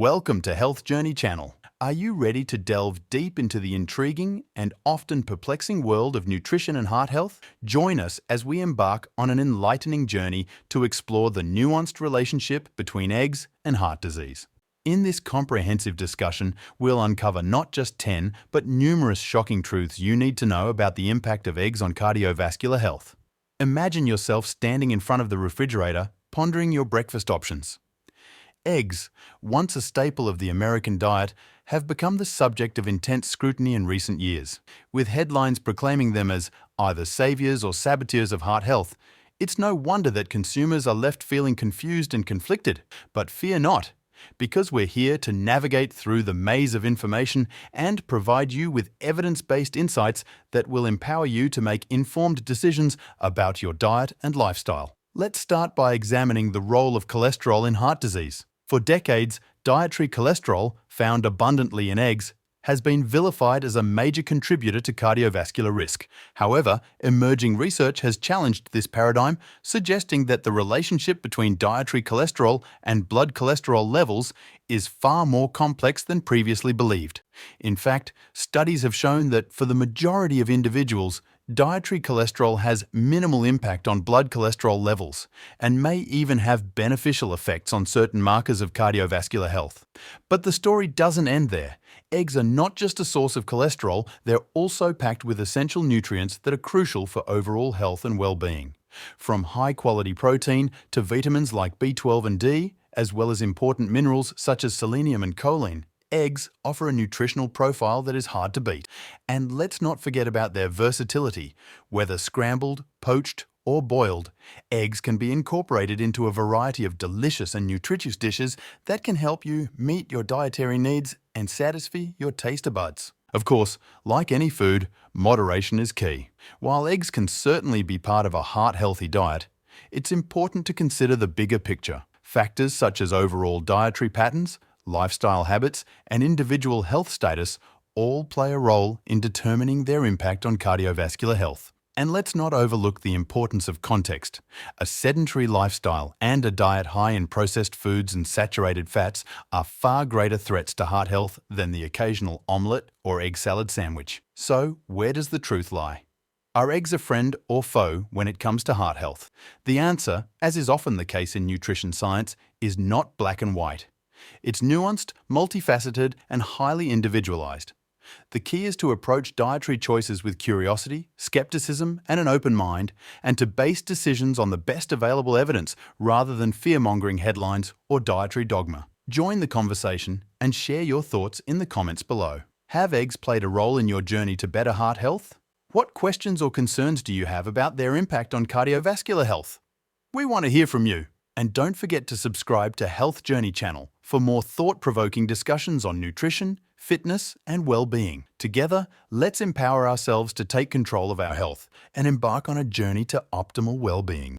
Welcome to Health Journey channel. Are you ready to delve deep into the intriguing and often perplexing world of nutrition and heart health? Join us as we embark on an enlightening journey to explore the nuanced relationship between eggs and heart disease. In this comprehensive discussion, we'll uncover not just 10, but numerous shocking truths you need to know about the impact of eggs on cardiovascular health. Imagine yourself standing in front of the refrigerator, pondering your breakfast options. Eggs, once a staple of the American diet, have become the subject of intense scrutiny in recent years, with headlines proclaiming them as either saviors or saboteurs of heart health. It's no wonder that consumers are left feeling confused and conflicted. But fear not, because we're here to navigate through the maze of information and provide you with evidence-based insights that will empower you to make informed decisions about your diet and lifestyle. Let's start by examining the role of cholesterol in heart disease. For decades, dietary cholesterol, found abundantly in eggs, has been vilified as a major contributor to cardiovascular risk. However, emerging research has challenged this paradigm, suggesting that the relationship between dietary cholesterol and blood cholesterol levels is far more complex than previously believed. In fact, studies have shown that for the majority of individuals, dietary cholesterol has minimal impact on blood cholesterol levels and may even have beneficial effects on certain markers of cardiovascular health. But the story doesn't end there. Eggs are not just a source of cholesterol, they're also packed with essential nutrients that are crucial for overall health and well-being. From high-quality protein to vitamins like B12 and D, as well as important minerals such as selenium and choline, eggs offer a nutritional profile that is hard to beat. And let's not forget about their versatility. Whether scrambled, poached, or boiled, eggs can be incorporated into a variety of delicious and nutritious dishes that can help you meet your dietary needs and satisfy your taste buds. Of course, like any food, moderation is key. While eggs can certainly be part of a heart-healthy diet, it's important to consider the bigger picture. Factors such as overall dietary patterns, lifestyle habits, and individual health status all play a role in determining their impact on cardiovascular health. And let's not overlook the importance of context. A sedentary lifestyle and a diet high in processed foods and saturated fats are far greater threats to heart health than the occasional omelette or egg salad sandwich. So, where does the truth lie? Are eggs a friend or foe when it comes to heart health? The answer, as is often the case in nutrition science, is not black and white. It's nuanced, multifaceted, and highly individualized. The key is to approach dietary choices with curiosity, skepticism, and an open mind, and to base decisions on the best available evidence rather than fear-mongering headlines or dietary dogma. Join the conversation and share your thoughts in the comments below. Have eggs played a role in your journey to better heart health? What questions or concerns do you have about their impact on cardiovascular health? We want to hear from you. And don't forget to subscribe to Health Journey channel for more thought-provoking discussions on nutrition, fitness, and well-being. Together, let's empower ourselves to take control of our health and embark on a journey to optimal well-being.